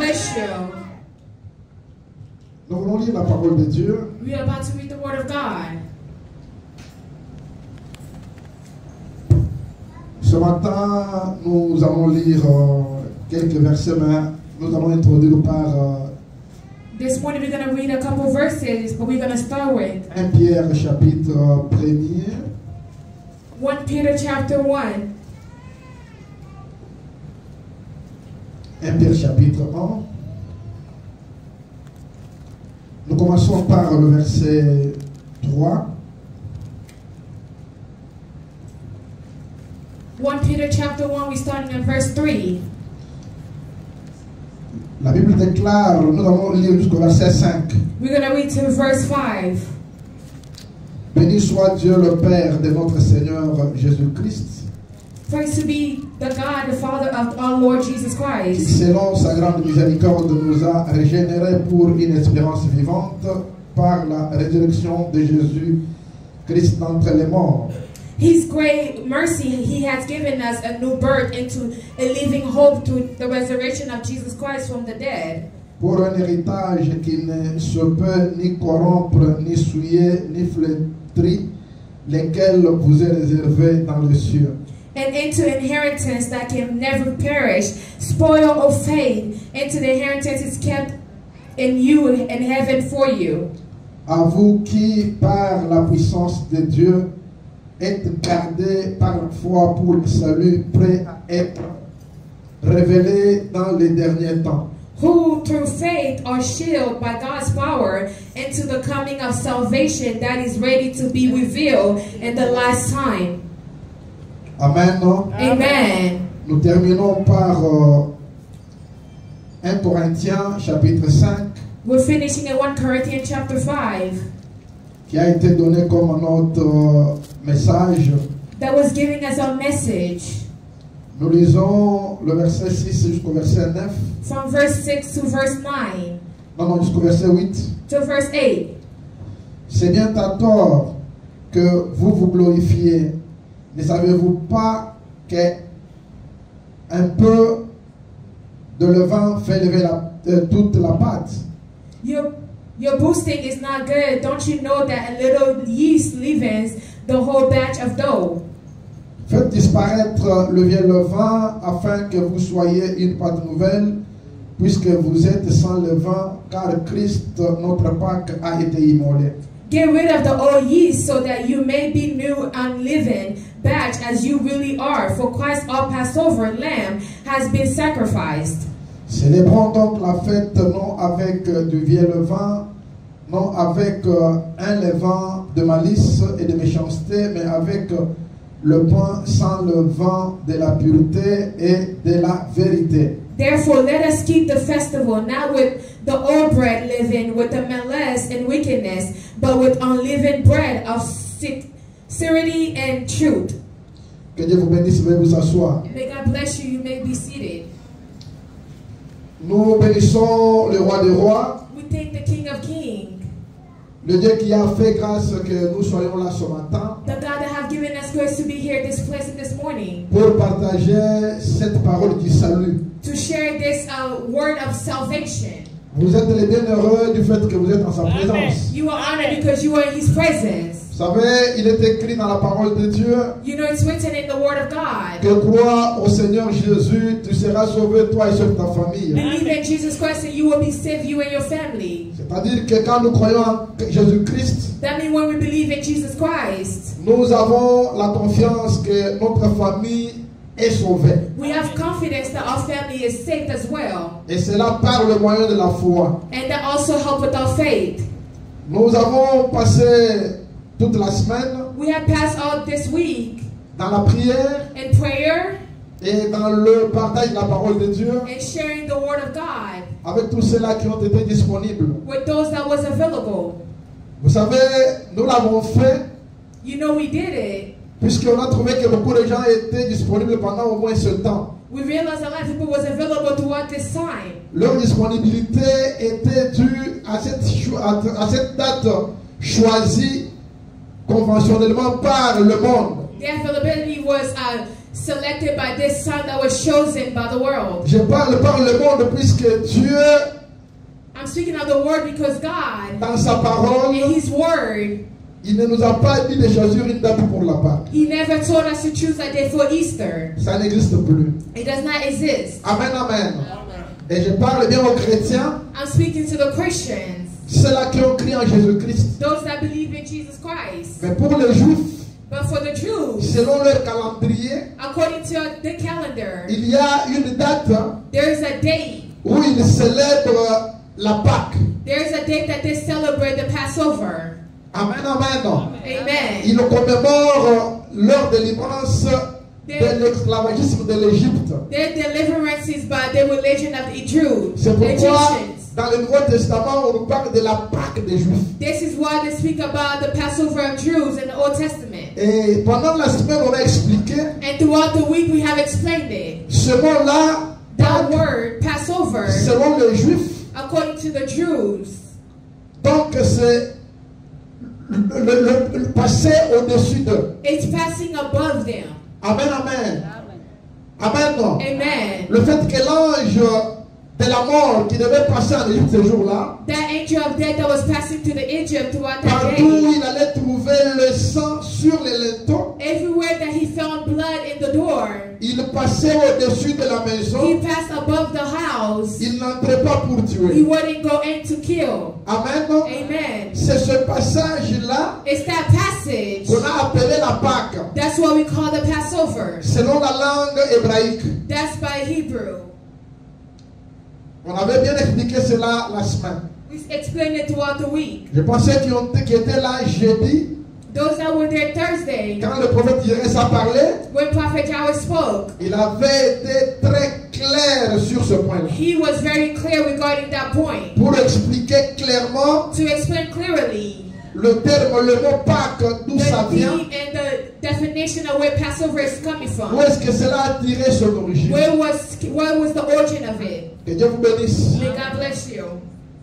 bless you. Nous voulons lire la parole de Dieu. We are about to read the word of God. Ce matin, nous allons lire quelques versets, mais nous allons introduire par This morning we're going to read a couple verses, but we're going to start with 1 Pierre chapitre 1er. 1 Peter chapter 1. 1 Pierre chapitre 1. Nous commençons par le verset 3. 1 Peter chapter 1, we starting in verse 3. La Bible déclare, nous allons lire jusqu'au verset 5. We're going to read to verse 5. Béni soit Dieu le Père de notre Seigneur Jésus-Christ, Praise to be the God, the Father of our Lord Jesus qui Christ, selon sa grande miséricorde nous a régénérés pour une espérance vivante par la résurrection de Jésus-Christ d'entre les morts. His great mercy, He has given us a new birth into a living hope to the resurrection of Jesus Christ from the dead, Pour un héritage qui ne se peut ni corrompre, ni souiller, ni flétrir, lesquels vous est réservé dans les cieux. and into inheritance that can never perish, spoil or fade, into the inheritance is kept in you in heaven for you. À vous qui, par la puissance de Dieu, êtes gardés par la foi pour le salut, prêt à être révélé dans les derniers temps. Who through faith are shielded by God's power into the coming of salvation that is ready to be revealed in the last time. Amen. Amen. Nous terminons par 1 Corinthiens chapitre 5, We're finishing in 1 Corinthians chapter 5 qui a été donné comme notre message. that was giving us a message Nous lisons le verset 6 jusqu'au verset 9. from verse 6 to verse 9 Non, jusqu'au verset 8. to verse 8. C'est bien à tort que vous vous glorifiez. Ne savez-vous pas qu'un peu de levain fait lever toute la pâte? Your boosting is not good. Don't you know that a little yeast leavens the whole batch of dough? Faites disparaître le vieux levain afin que vous soyez une pâte nouvelle, puisque vous êtes sans levain, car Christ, notre Pâque, a été immolé. Get rid of the old yeast so that you may be new unleavened batch as you really are. For Christ our Passover lamb has been sacrificed. Célébrons donc la fête non avec du vieux levain, non avec un levain de malice et de méchanceté, mais avec le pain sans levain de la pureté et de la vérité. Therefore, let us keep the festival not with the old bread leavened with the malice and wickedness, but with unleavened bread of sincerity and truth. Que Dieu vous bénisse, veuillez vous asseoir. May God bless you. You may be seated. Nous bénissons le roi des rois, We thank the King of Kings, le Dieu qui a fait grâce que nous soyons là ce matin the God that have given us grace to be here this place this morning, pour partager cette parole du salut. to share this word of salvation. Vous êtes les bienheureux du fait que vous êtes en sa présence. You are honored because you are in His presence. Vous savez, il est écrit dans la parole de Dieu You know it's written in the Word of God. que crois au Seigneur Jésus, tu seras sauvé toi et sur ta famille. Believe in Jesus Christ and you will be saved, you and your family. C'est-à-dire que quand nous croyons en Jésus-Christ, That means when we believe in Jesus Christ, nous avons la confiance que notre famille est sauvée. we have confidence that our family is saved as well. Et cela par le moyen de la foi. And that also help with our faith. Nous avons passé toute la semaine We have passed out this week dans la prière in prayer et dans le partage de la parole de Dieu and sharing the Word of God avec tous ceux-là qui ont été disponibles. with those that was available. Vous savez, nous l'avons fait You know we did it. puisqu'on a trouvé que beaucoup de gens étaient disponibles pendant au moins ce temps. We realized a lot of people was available throughout this time. Leur disponibilité était due à cette date choisie conventionnellement par le monde. Their availability was selected by this son that was chosen by the world. Je parle par le monde puisque Dieu, I'm speaking of the word because God, dans sa parole, in His word, il ne nous a pas dit de choisir une date pour la Pâque. He never told us to choose a day for Easter. Ça n'existe plus. It does not exist. Amen, amen. Et je parle bien aux chrétiens, I'm speaking to the Christians, ceux-là qui ont crié en Jésus-Christ. those that believe in Jesus Christ. Mais pour les Juifs, But for the Jews, selon leur calendrier, according to the calendar, il y a une date there is a date. où ils célèbrent la Pâque. There is a date that they celebrate the Passover. Amen, amen. Amen. Ils commémorent leur délivrance de l'esclavagisme de l'Égypte. Their deliverance is by the religion of the Jews, C'est the pourquoi Egyptians. dans le Nouveau Testament, on nous parle de la Pâque des Juifs. This is why they speak about the Passover of Jews in the Old Testament. Et pendant la semaine, on a expliqué And throughout the week we have explained it. ce mot-là, That word, Passover, selon les Juifs, according to the Jews, donc c'est le passé au-dessus d'eux. it's passing above them. Amen, amen. Amen. Non. Amen. Le fait que l'ange de la mort qui devait passer en Égypte ce jour-là, That angel of death that was passing to the Egypt throughout that partout day, il allait trouver le sang sur les linteaux, everywhere that he found blood in the door, il passait au-dessus de la he maison, passed above the house. il n'entrait pas pour He tuer. wouldn't go in to kill. Amen. Non. Amen. C'est ce passage-là It's that passage. qu'on a appelé la Pâque, That's what we call the Passover. selon la langue hébraïque. That's by Hebrew. On avait bien expliqué cela la semaine. We explained it throughout the week. Je pensais qu'ils étaient là jeudi, Those that were there Thursday, quand le prophète Irénée a parlé, when Prophet Yahweh spoke, il avait été très clair sur ce point-là. he was very clear regarding that point. Pour expliquer clairement To explain clearly le terme, le mot Pâques, d'où the ça vient, meaning and the definition of where Passover is coming où from. est-ce que cela a tiré son origine. Where was the origin of it? Que Dieu vous bénisse. May God bless you.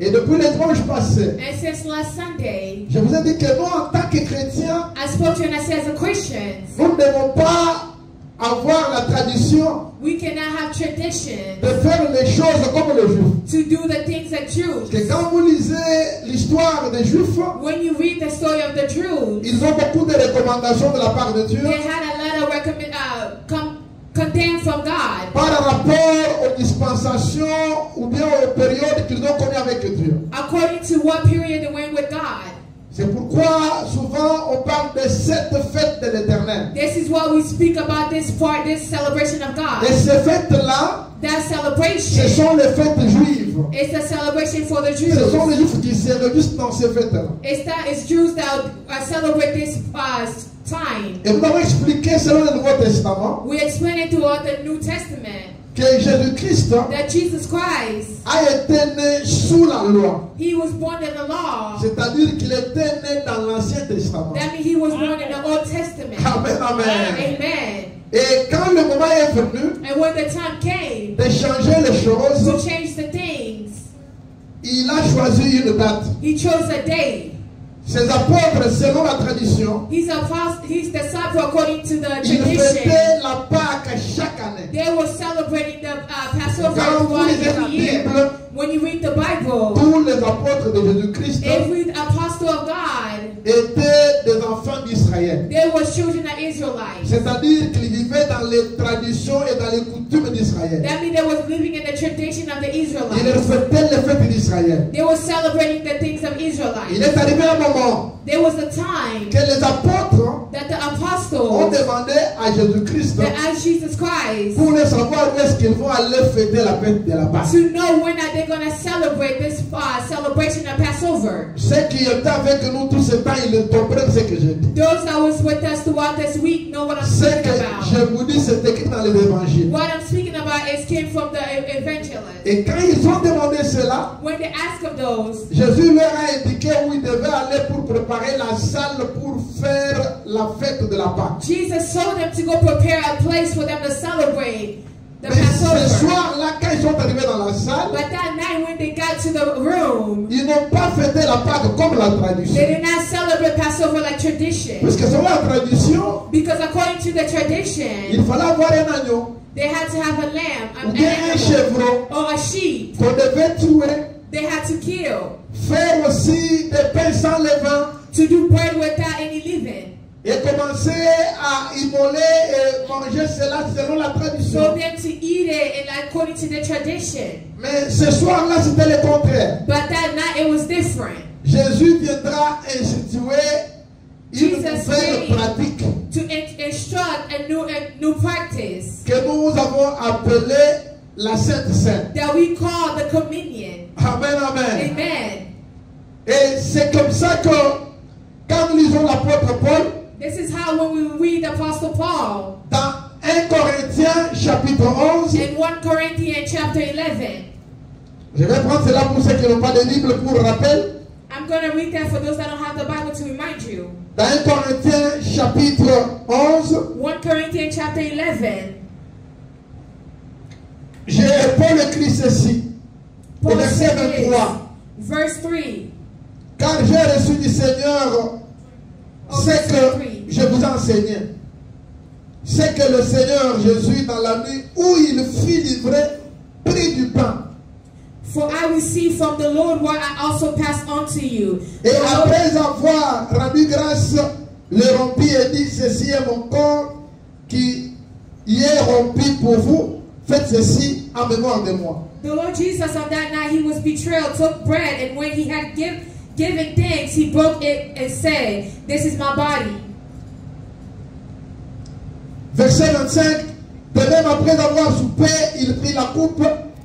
Et depuis le dimanche passé, And since last Sunday, je vous ai dit que nous, en tant que chrétiens, I spoke to you and I said, as a Christians, nous ne devons pas avoir la tradition we cannot have tradition de faire les choses comme les Juifs. to do the things that Jews. Que quand vous lisez l'histoire des Juifs, When you read the story of the Jews, ils ont beaucoup de recommandations de la part de Dieu they had a lot of condemned from God par rapport aux dispensations ou bien aux périodes qu'ils ont connues avec Dieu. according to what period they went with God. C'est pourquoi souvent on parle de cette fête de l'Éternel. This is why we speak about this part, this celebration of God. Et ces fêtes-là, That ce celebration sont les fêtes juives. is a celebration for the Ce sont les Jews. Juifs qui se réunissent dans ces fêtes-là. It's Jews that celebrate this time. Et nous avons expliqué selon le Nouveau Testament We explain it throughout the New Testament que Jésus-Christ that Jesus Christ, a été né sous la loi. he was born in the law. C'est-à-dire qu'il était né dans l'Ancien Testament. That means he was born in the Old Testament. Amen, amen. Amen. Et quand le moment est venu And when the time came de changer les to choses, change the things, il a choisi une date. he chose a day. Ses apôtres, selon la tradition, He's disciple according to the ils tradition. fêtaient la Pâque chaque année. They were celebrating the Passover Quand vous lisez la every year. Bible, When you read the Bible, tous les apôtres de Jésus-Christ every apostle of God, étaient des enfants d'Israël. they were children of Israelites. C'est-à-dire qu'ils vivaient dans les traditions et dans les coutumes d'Israël. That means they was living in the tradition of the Ils Israelites. fêtaient les fêtes d'Israël. They were celebrating the things of Il Israelites. est arrivé un moment There was a time que les apôtres that the ont apostles demandé à Jésus-Christ that asked Jesus Christ pour les savoir où est-ce qu'ils vont aller fêter la fête de la Pâque. to know when are they going to celebrate this celebration of Passover. Ceux qui étaient avec nous tout ce temps, ils comprennent ce que je dis. Those that was with us throughout this week know what I'm Ce speaking que about. je vous dis, c'est écrit dans les évangiles. What I'm speaking about is came from the evangelists. Et quand ils ont demandé cela, When they asked of those, Jésus leur a indiqué où ils devaient aller pour préparer la salle pour faire la fête de la Pâque. Jesus told them to go prepare a place for them to celebrate the Mais ce Passover. soir-là, quand ils sont arrivés dans la salle, But that night when they got to the room, ils n'ont pas fêté la Pâque comme la tradition. they did not celebrate Passover like tradition. Puisque selon la tradition, Because according to the tradition, il fallait avoir un agneau they had to have a lamb, ou an bien un animal, chèvreau or a sheep. qu'on devait tuer, They had to kill, faire aussi des pains sans levain to do bread without any leaven. et commencer à immoler et manger cela selon la So tradition. then to eat it and according to the tradition. Mais ce soir-là, c'était le contraire. But that night it was different. Jésus viendra instituer une Jesus nouvelle came pratique to instruct a new practice que nous avons appelée la Sainte Seine. that we call the communion. Amen, amen. Amen. Et c'est comme ça que quand nous lisons l'apôtre Paul, This is how when we read Apostle Paul dans 1 Corinthiens chapitre 11, in 1 Corinthians chapter 11. je vais prendre cela pour ceux qui n'ont pas de Bible pour rappel. I'm going to read that for those that don't have the Bible to remind you. Dans 1 Corinthiens chapitre 11, 1 Corinthians chapter 11. Paul écrit ceci, au Paul verset said this, 23. verse 3. Car j'ai reçu du Seigneur ce que je vous ai enseigné. C'est que le Seigneur Jésus, dans la nuit où il fut livré, prit du pain. For I received from the Lord what I also passed on to you. Et The Lord- après avoir rendu grâce, le rompit et dit, ceci est mon corps qui y est rompu pour vous. Faites ceci en mémoire de moi. The Lord Jesus on that night he was betrayed, took bread, and when he had given thanks, he broke it and said, "This is my body." Verset 25. De même après avoir soupé, il prit la coupe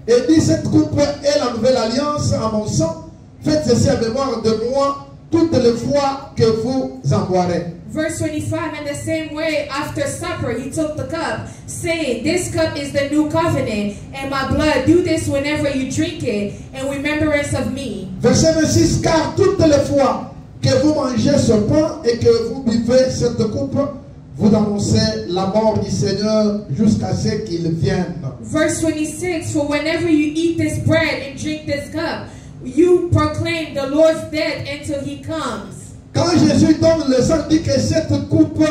et dit, cette coupe est la nouvelle alliance en mon sang. Faites ceci en mémoire de moi toutes les fois que vous en boirez. Verse 25, in the same way, after supper, he took the cup, saying, "This cup is the new covenant, and my blood. Do this whenever you drink it, in remembrance of me." Verset 26. Car toutes les fois que vous mangez ce pain et que vous buvez cette coupe, vous annoncez la mort du Seigneur jusqu'à ce qu'il vienne. Verse 26, for whenever you eat this bread and drink this cup, you proclaim the Lord's death until he comes. Quand Jésus donne le sang, il dit que cette coupe,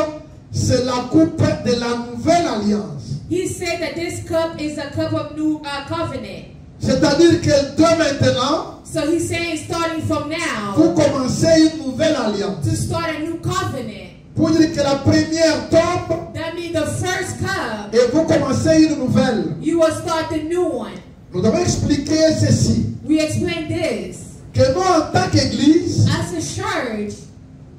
c'est la coupe de la nouvelle alliance. He said that this cup is a cup of new covenant. C'est-à-dire que de maintenant, So he's saying starting from now, vous commencez une nouvelle alliance. to start a new covenant. Pour dire que la première tombe That means the first cup, et vous commencez une nouvelle. you will start the new one. Nous avons expliqué ceci, We explained this. que nous en tant qu'Église, As a church,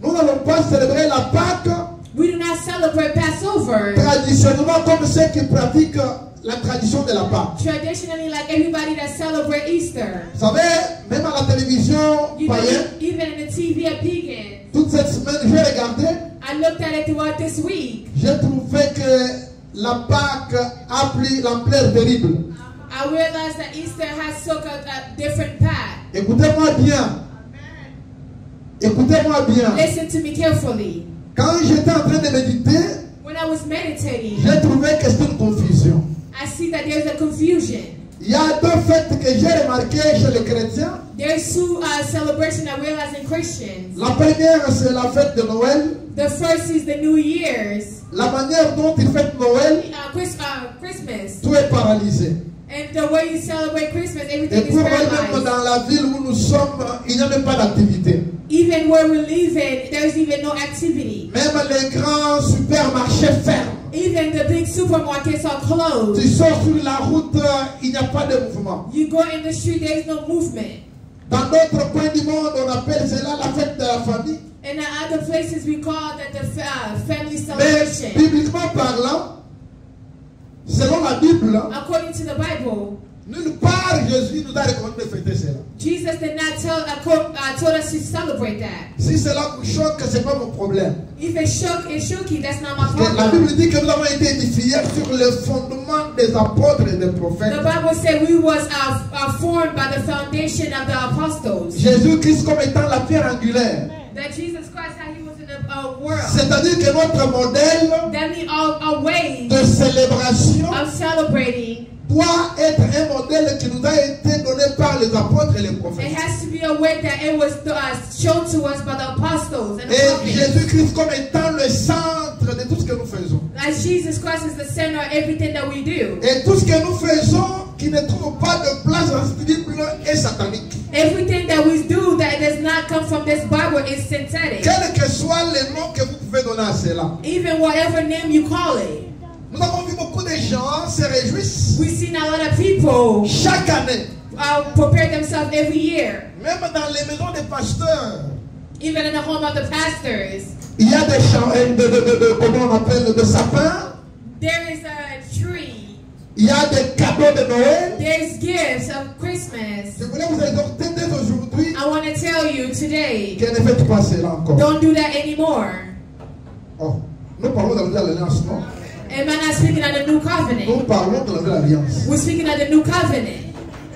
nous n'allons pas célébrer la Pâque we do not celebrate Passover traditionnellement comme ceux qui pratiquent la tradition de la Pâque. traditionally like everybody that celebrate Easter. Vous savez, même à la télévision You know, païenne, even in the TV at Pekin, toute cette semaine, j'ai regardé, I looked at it throughout this week. j'ai trouvé que la Pâque a pris l'ampleur terrible. I realized that Easter has took a different path. Écoutez-moi bien. Écoutez-moi bien. Listen to me carefully. Quand j'étais en train de méditer, When I was meditating, j'ai trouvé que c'est une confusion. I see that there's a confusion. Il y a deux fêtes que j'ai remarquées chez les chrétiens. There's two celebrations I realize in Christians. La première, c'est la fête de Noël. The first is the New Year's, La manière dont ils fêtent Noël, Christmas. tout est paralysé. And the way you celebrate Christmas, Et everything is pour moi, même paralyzed. dans la ville où nous sommes, il n'y a même pas d'activité. Even where we're living, there's even no activity. Même les grands supermarchés ferment. Even the big supermarkets are closed. Tu sors sur la route, il n'y a pas de mouvement. You go in the street, there's no movement. Dans d'autres coins du monde, on appelle cela la fête de la famille. And in other places, we call that the family Mais celebration. bibliquement parlant, selon la Bible, According to the Bible, nulle part Jésus nous a recommandé de fêter cela. Jesus did not told us to celebrate that. Si cela vous choque, ce n'est pas mon problème. If it's shoky, that's not my Parce que la problem. Bible dit que nous avons été édifiés sur le fondement des apôtres et des prophètes. The Bible said we was formed by the foundation of the apostles. Jésus-Christ comme étant la pierre angulaire. That Jesus Christ, how he was in the world. C'est-à-dire que notre modèle That means our ways de célébration of celebrating doit être un modèle qui nous a été donné par les apôtres et les prophètes. It has to be a way that it was shown to us by the apostles and the Et prophets. Jésus-Christ comme étant le centre de tout ce que nous faisons. As Jesus Christ is the center of everything that we do. Et tout ce que nous faisons qui ne trouve pas de place dans cette Bible est satanique. Everything that we do that does not come from this Bible is synthetic. Quel que soit le nom que vous pouvez donner à cela. Even whatever name you call it. Nous avons vu beaucoup de gens se réjouissent We've seen a lot of people chaque année. prepare themselves every year. Même dans les maisons des pasteurs. Even in the home of the pastors. Il y a des champs, comment on appelle, de sapins. There is a tree. Il y a des cadeaux de Noël. There's gifts of Christmas. Je voulais vous exhorter dès aujourd'hui I want to tell you today, que ne faites pas cela encore. don't do that anymore. Oh, nous parlons de la nouvelle alliance, non? Am I not speaking of the new Nous covenant? parlons de la nouvelle alliance. We're speaking of the new covenant.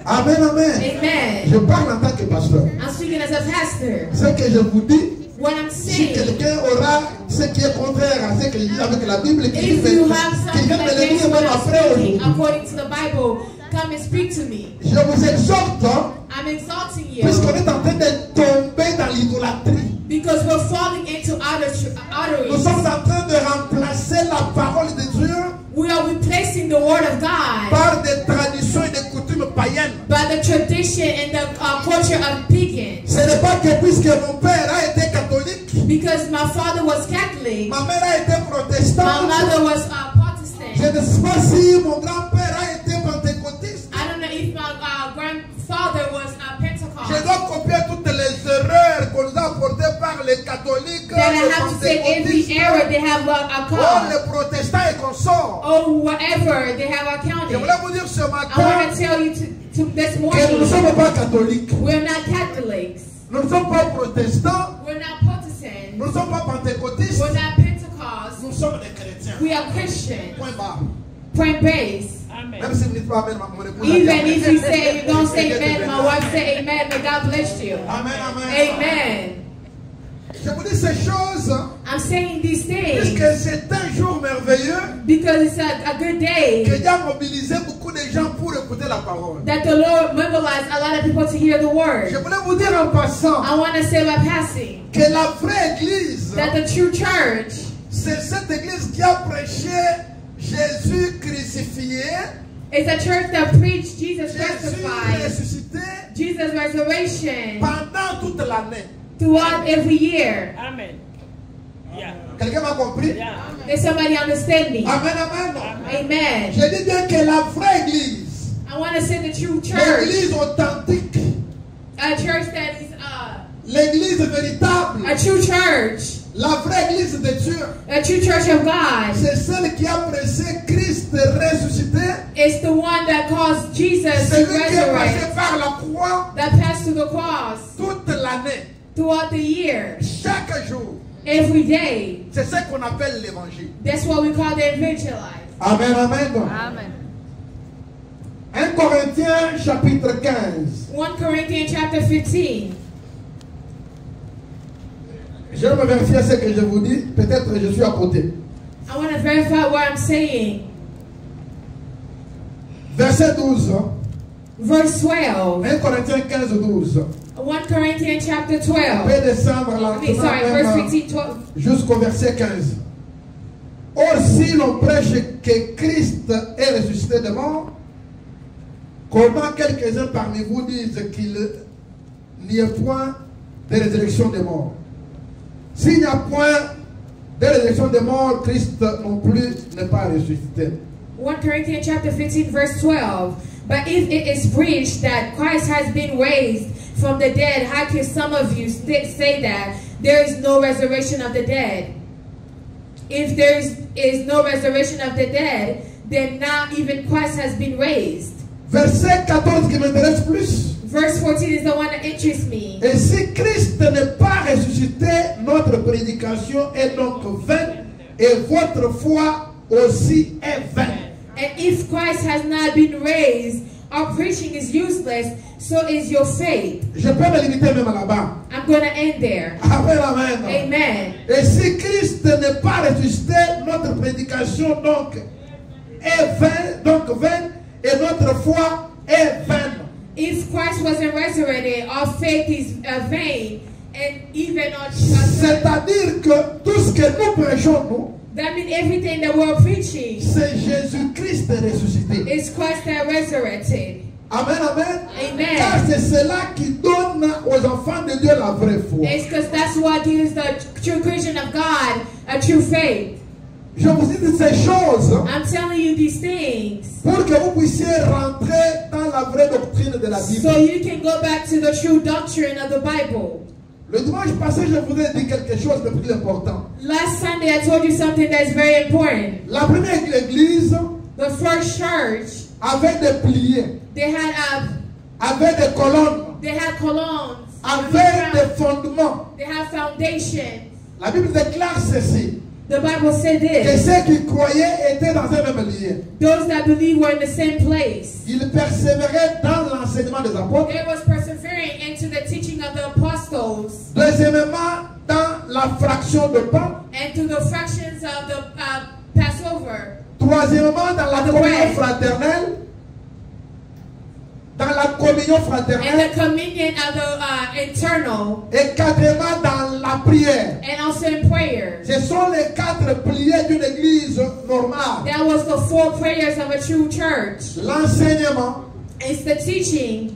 Amen, amen. Amen. Je parle en tant que pasteur. I'm speaking as a pastor. Ce que je vous dis, What I'm si saying, quelqu'un aura ce qui est contraire à ce que je dis avec la Bible, if you have something vient de le against dire what même I'm après speaking, aujourd'hui. according to the Bible, come and speak to me. Je vous exhorte, I'm exalting you puisqu'on est en train de tomber dans l'idolâtrie. because we're falling into Nous idolatry. sommes en train de remplacer la parole de Dieu We are replacing the word of God par des traditions et des coutumes païennes. by the tradition and the culture of pagans. Ce n'est pas que puisque mon père a été catholique, Because my father was Catholic, ma mère a été my protestante, mother was je Protestant. ne sais pas si mon grand-père a été pentecôtiste. I don't know if my grandfather was Je Pentecost. dois copier toutes les erreurs qu'on nous a apportées par les catholiques, That I les have to say pentecôtistes, every error they have oh, account. les protestants et consorts. Or whatever they have Je accounted. voulais vous dire ce I matin want to tell you to this que nous ne morning, sommes pas catholiques, we're not Catholics. nous ne sommes pas protestants, We're not Protestants. nous ne sommes pas pentecôtistes, We're not Pentecost. nous sommes des chrétiens. We are Christians. Point barre. Point base. Même si vous ne dites pas amen, mon épouse a dit Even amen. if you say you don't say amen, my wife say amen. May God bless you. Amen, amen. Amen. Je vous dis ces choses I'm saying these puisque things c'est un jour merveilleux because it's a good que day Dieu a mobilisé beaucoup de gens pour écouter la parole. that the Lord mobilized a lot of people to hear the Je word. voulais vous dire en passant I want to say by passing que la vraie église, that the true church c'est cette église qui a prêché Jésus crucifié, is a church that preached Jesus Jésus crucified, ressuscité Jesus resurrection pendant toute l'année. throughout every year. Amen. Yeah. Quelqu'un m'a compris? Yeah. Does somebody understand me? Amen, amen. Amen. Je dis bien que la vraie église, I want to say the true church, l'église authentique, a church that is l'église véritable, a true church, la vraie église de Dieu, a true church of God. c'est celle qui a prêché Christ ressuscité, It's the one that caused Jesus to celui qui est passé resurrect, par la croix that passed through the cross toute l'année, throughout the year, chaque jour. every day. C'est ce qu'on appelle l'évangile. That's what we call the evangelize. Amen, amen. Amen. 1 Corinthiens chapitre 15. 1 Corinthians chapter 15. Je vais me vérifier ce que je vous dis. Peut-être je suis à côté. I want to verify what I'm saying. Verset 12. Verse 12. 1 Corinthiens 15, 12. 1 Corinthians chapter On 12. peut descendre Sorry, verse lentement 15, 12. jusqu'au verset 15. Or, si l'on prêche que Christ est ressuscité de mort, comment quelques-uns parmi vous disent qu'il n'y a point de résurrection des morts? S'il n'y a point de résurrection des morts, Christ non plus n'est pas ressuscité. 1 Corinthians chapter 15 verse 12. But if it is preached that Christ has been raised from the dead, how can some of you say that there is no resurrection of the dead? If there is no resurrection of the dead, then not even Christ has been raised. Verset 14 qui m'intéresse plus. Verse 14 is the one that interests me. Et si Christ n'est pas ressuscité, notre prédication est donc vaine et votre foi aussi est vaine. And if Christ has not been raised, our preaching is useless, so is your faith. Je peux me limiter même là-bas. I'm going to end there. Amen, amen. Amen. Et si Christ n'est pas ressuscité, notre prédication donc est vaine, et notre foi est vaine. If Christ wasn't resurrected, our faith is vain, and even our C'est-à-dire que tout ce que nous prêchons, nous, that means everything that we're preaching c'est Jésus-Christ ressuscité. is Christ that resurrected. Amen, amen. Amen. Car c'est cela qui donne aux enfants de Dieu la vraie foi. It's because that's what gives the true Christian of God a true faith. Je vous dis ces choses I'm telling you these things pour que vous puissiez rentrer dans la vraie doctrine de la Bible. so you can go back to the true doctrine of the Bible. Le dimanche passé, je vous ai dit quelque chose de plus important. Last Sunday, I told you something that's very important. La première église The first church, avait des piliers, they had avait des colonnes, columns, avait des fondements. they had foundations. La Bible déclare ceci, The Bible said que this: ceux qui croyaient étaient dans un même lieu. those that believe were in the same place. Ils persévéraient dans l'enseignement des apôtres. They was persevering into the teaching of the apostles Deuxièmement, dans la fraction de pain. and to the fractions of the Passover. Troisièmement, dans la The communion bread. fraternelle. Dans la communion And fraternelle. the communion of the internal, Et quatrièmement, dans la prière. and also in prayer. Ce sont les 4 piliers d'une église normale. That was the 4 prayers of a true church. L'enseignement, It's the teaching,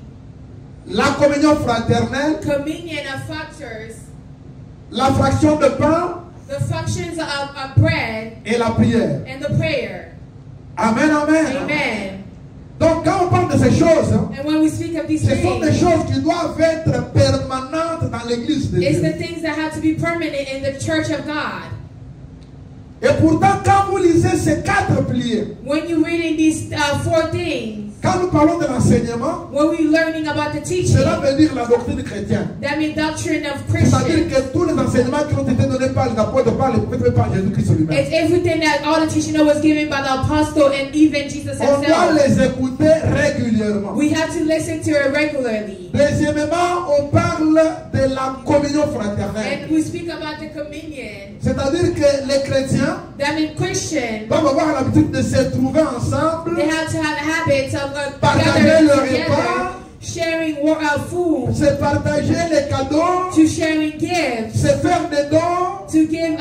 la communion fraternelle, communion of factors, la fraction de pain the functions of bread, et la prière. and the prayer. Amen, amen. Amen. Donc quand on parle de ces choses, And when we speak of these ce sont des things, choses qui doivent être permanentes dans l'église de it's Dieu. the things that have to be permanent in the church of God. Et pourtant, quand vous lisez ces 4 piliers, When you're reading these 4 things, quand nous parlons de l'enseignement, when we're learning about the teaching, cela veut dire la doctrine chrétienne. that means doctrine of C'est-à-dire Christians. que tous les enseignements qui ont été donnés par les apôtres, par les prophètes, par Jésus-Christ lui-même, It's everything that all the teaching that was given by the apostle and even Jesus on doit himself. les écouter régulièrement. We have to listen to it regularly. Deuxièmement, on parle de la communion fraternelle. And we speak about the communion. C'est-à-dire que les chrétiens That means Christian, doivent avoir l'habitude de se trouver ensemble, they have to have habits of partager gathering le together, repas, sharing food, se partager les cadeaux, to sharing gifts, se faire des dons, to give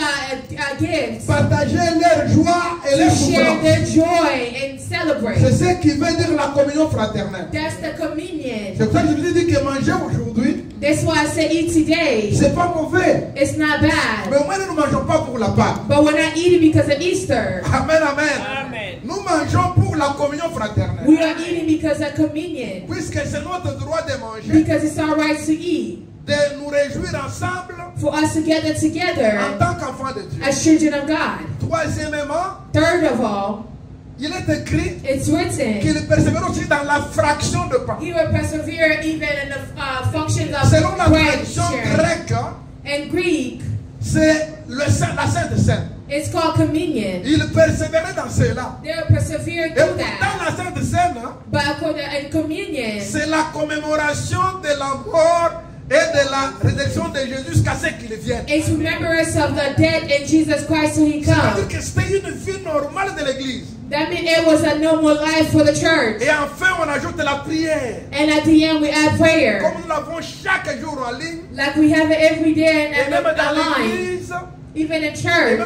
gifts, partager leur joie et to leur share their souffrance. joy and celebrate. C'est ce qui veut dire la communion fraternelle. That's the communion. C'est pour ça que je vous ai dit que manger aujourd'hui, That's why I say eat today. c'est pas mauvais. It's not Mais bad. au moins nous ne mangeons pas pour la Pâque. But we're not eating because of Easter. Amen, amen. Amen. Nous mangeons pour la communion fraternelle. We are eating because of communion. Puisque c'est notre droit de manger, Because it's our right to eat. de nous réjouir ensemble For us to gather en together tant qu'enfants de Dieu. as children of God. Troisièmement, Third of all, il est écrit it's written, qu'il persévère aussi dans la fraction de pain. he will persevere even in the functions of Selon la bread tradition sharing. grecque, In Greek, c'est la Sainte Seine. it's called communion. Il persévérait dans cela. They will persevere Et through pourtant, that. la Sainte Seine, But according in communion, c'est la commémoration de la mort et de la résurrection de Jésus jusqu'à ce qu'il vienne. it's remembrance of the dead in Jesus Christ till he C'est-à-dire comes. que c'était une vie normale de l'église. That means it was a normal life for the church. Et enfin, on ajoute la prière. And at the end, we add prayer. Comme nous l'avons chaque jour en ligne, Like we have it every day et and même dans online. l'église, Even in et même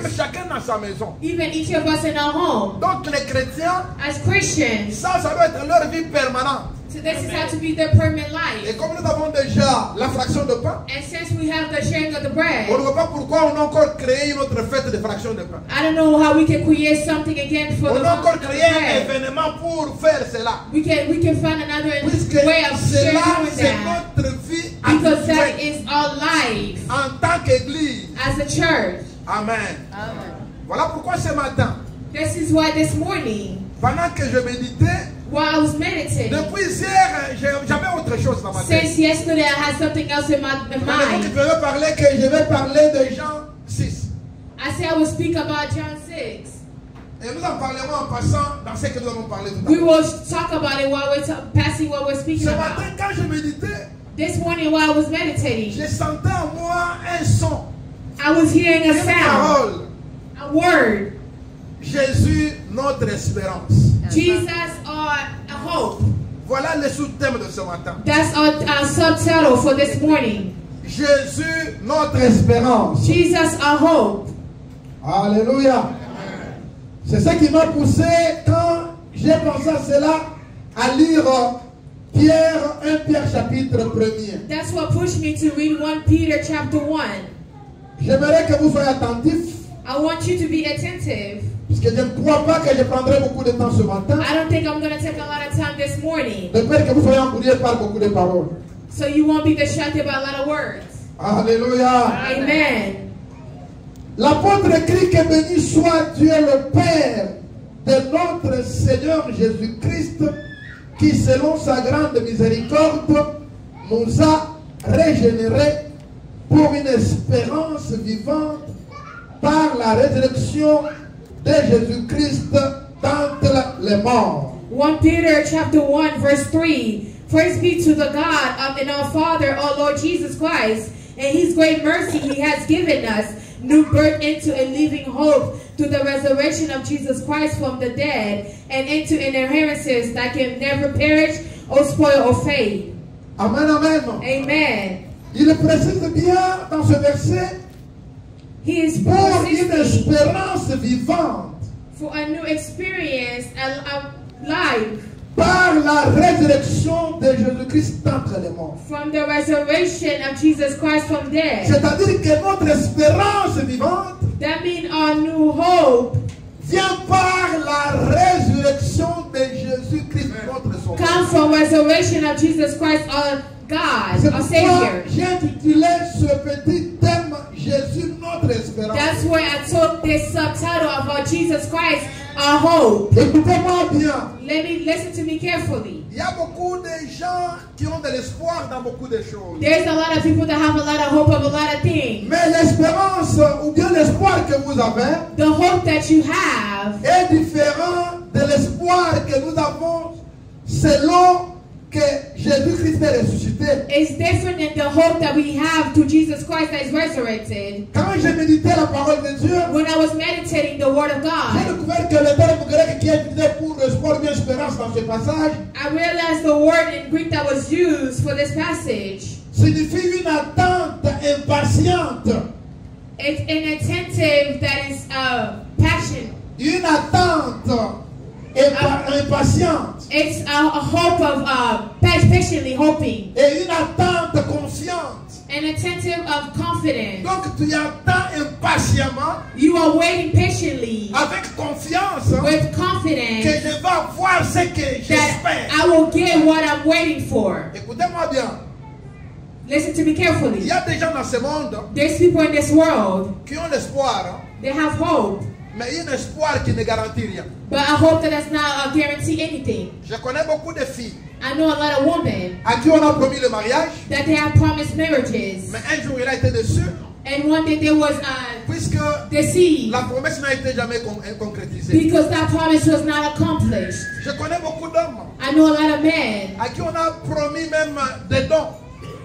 church. chacun dans sa maison. Even each of us in our home. Donc les chrétiens, As Christians, ça doit être leur vie permanente. so this is how to be their permanent Et life. comme nous avons déjà la fraction de pain, And since we have the sharing of the on bread, ne voit pas pourquoi on a encore créé une autre fête de fraction de pain. I don't know how we can create something again for On the a encore function of créé un bread. événement pour faire cela. We can find another Puisque way of sharing cela, doing c'est that. notre vie Because that habituelle is our life en tant qu'église. as a church. Amen. Voilà pourquoi ce matin, This is why this morning, pendant que je méditais, while I was meditating, depuis hier, j'avais autre chose dans ma tête. since yesterday I had something else in my Vous qui mind. pouvez parler que je vais parler de Jean 6. I said I would speak about John 6. Et nous en parlerons en passant dans ce que nous avons parlé tout à We l'heure. will talk about it while we're passing what we're Ce speaking matin, about. quand je méditais, This morning while I was meditating, je sentais en moi un son, I was hearing a une sound, parole. a word. Jésus, notre espérance. Jesus, our hope. Voilà le sous-thème de ce matin. That's our subtitle for this morning. Jésus, notre espérance. Jesus, our hope. Alléluia. C'est ce qui m'a poussé quand j'ai pensé à cela, à lire Pierre, 1 Pierre chapitre 1er. That's what pushed me to read 1 Peter chapter 1. J'aimerais que vous soyez attentifs, I want you to be attentive. parce que je ne crois pas que je prendrai beaucoup de temps ce matin. I don't think I'm going to take a lot of time this morning. De peur que vous soyez embrouillés par beaucoup de paroles. So you won't be distracted by a lot of words. Alléluia. Amen. L'apôtre écrit que béni soit Dieu le Père de notre Seigneur Jésus-Christ, qui selon sa grande miséricorde nous a régénérés pour une espérance vivante par la résurrection de Jésus-Christ d'entre les morts. 1 Peter chapter 1 verse 3. Praise be to the God of and our Father, our Lord Jesus Christ, and His great mercy He has given us new birth into a living hope through the resurrection of Jesus Christ from the dead and into an inheritance that can never perish or spoil or fade. Amen, amen. Amen. Il précise bien dans ce verset He is pour une persisting espérance vivante for a new experience, a life par la résurrection de Jésus-Christ d'entre les morts. from the resurrection of Jesus Christ from dead. C'est-à-dire que notre espérance vivante That means our new hope vient par la résurrection de Jésus-Christ, notre Sauveur. comes from resurrection of Jesus Christ, our God, C'est our pourquoi Savior. j'ai intitulé ce petit thème Jésus, notre espérance. That's why I took this subtitle of our Jesus Christ, our hope. Écoutez-moi bien. Let me listen to me carefully. Il y a beaucoup de gens qui ont de l'espoir dans beaucoup de choses. There's a lot of people that have a lot of hope of a lot of things. Mais l'espérance ou bien l'espoir que vous avez The hope that you have est différent de l'espoir que nous avons selon que Jésus-Christ est ressuscité. is different than the hope that we have through Jesus Christ that is resurrected. Quand j'ai médité la parole de Dieu, When I was meditating the Word of j'ai God, découvert que le terme grec qui est utilisé pour espoir ou bien espérance dans ce passage I realized the word in Greek that was used for this passage. signifie une attente impatiente, It's an attentive that is passion. une attente impatiente It's a hope of patiently hoping. et une attente confiante. An attentive of confidence. Donc tu attends impatiemment, You are waiting patiently avec confiance, with que confidence je vais avoir ce que that j'espère. I will get what I'm waiting for. Écoutez-moi bien, Listen to me il carefully. y a des gens dans ce monde There's people in this world, qui ont l'espoir, they have hope, mais un espoir qui ne garantit rien. but a hope that does not guarantee anything. Je connais beaucoup de filles I know a lot of women à qui on a promis le mariage, that they have promised marriages, mais un jour il a été déçu and one day there was puisque deceived la promesse n'a été jamais concrétisée. because that promise was not accomplished. Je connais beaucoup d'hommes I know a lot of men. à qui on a promis même des dons,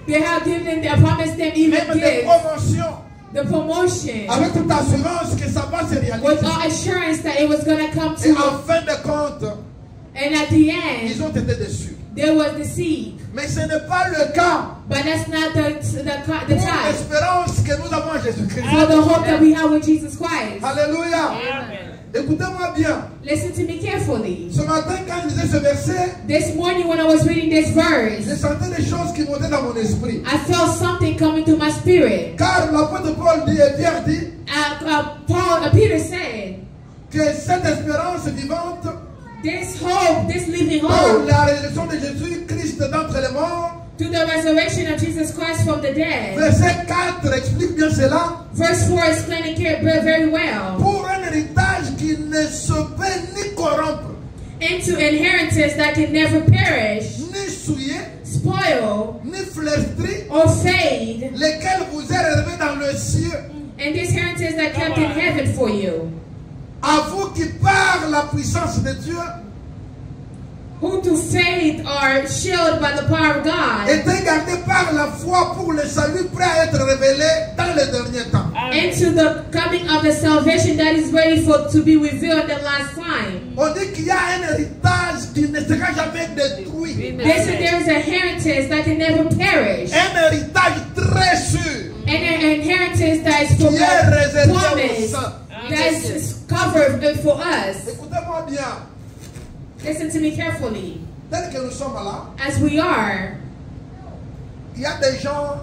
They have given, they promised them even même des gifts, promotions, the promotion, avec toute assurance que ça va se with réaliser. all assurance that it was going to come Et to, en fin de compte, and at the ils end, ont été déçus. they was deceived. Mais ce n'est pas le cas But that's not the pour time l'espérance que nous avons en Jésus-Christ. for the hope that we have with Jesus Christ. Alléluia. Amen. Écoutez-moi bien. Listen to me carefully. Ce matin, quand je lisais ce verset, This morning when I was reading this je verse, sentais des choses qui montaient dans mon esprit. I felt something coming to my spirit. Car l'apôtre Paul dit, et Pierre dit, Peter said, que cette espérance vivante, this hope, this living par hope, la résurrection de Jésus-Christ d'entre les morts, through the resurrection of Jesus Christ from the dead. verset 4 explique bien cela, Verse 4 explaining it very well. pour un héritage qui ne se peut ni corrompre, Into inheritance that can never perish, ni souiller, spoil, ni flétri, or fade, lesquels vous est réservé dans le ciel. and this inheritance that kept in heaven for you. À vous qui par la puissance de Dieu Who through faith are shielded by the power of God, étaient gardés par la foi pour le salut prêt à être révélé dans les derniers temps. into the coming of the salvation that is ready for to be revealed in the last time. On dit qu'il y a un héritage qui ne sera jamais détruit. They said there is an inheritance that can never perish. Un héritage très sûr. And an inheritance that is for Qui est réservé aux promise, saints. that is covered for us. Écoutez-moi bien. Listen to me carefully. Tel que nous sommes là, As we are, il y a des gens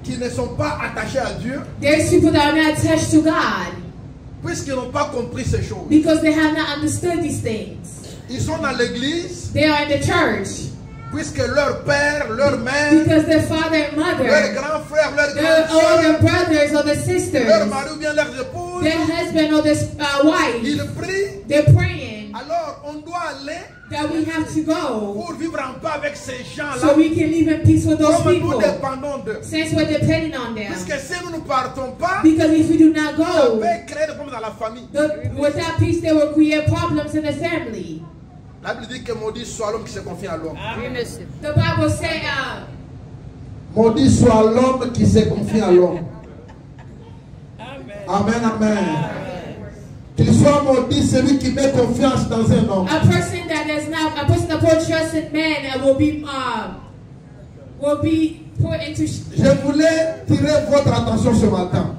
qui ne sont pas attachés à Dieu there's people that are not attached to God puisqu'ils n'ont pas compris ces choses. because they have not understood these things. Ils sont dans l'église They are in the church puisque leur père, leur mère, because their father and leurs mother, grands frères, leurs their grandes older sœurs, brothers or the leur sisters, mari ou bien leurs épouses, their husband or their wife, ils prient. they're praying Alors on doit aller that we have to go pour vivre en paix avec ces so gens-là. we can live in peace with those Comme nous people dépendons d'eux. since we're depending on them. Puisque si nous ne partons pas, Because if we do not ça go, peut créer des problèmes dans la famille. without peace, they will create problems in the family. La Bible dit que maudit soit l'homme qui se confie à l'homme. Oui, monsieur. The Bible says, Maudit soit l'homme qui se confie à l'homme. Amen. Amen, amen. Qu'il soit maudit celui qui met confiance dans un homme. a person that put trust in man will be put into. Je voulais tirer votre attention ce matin.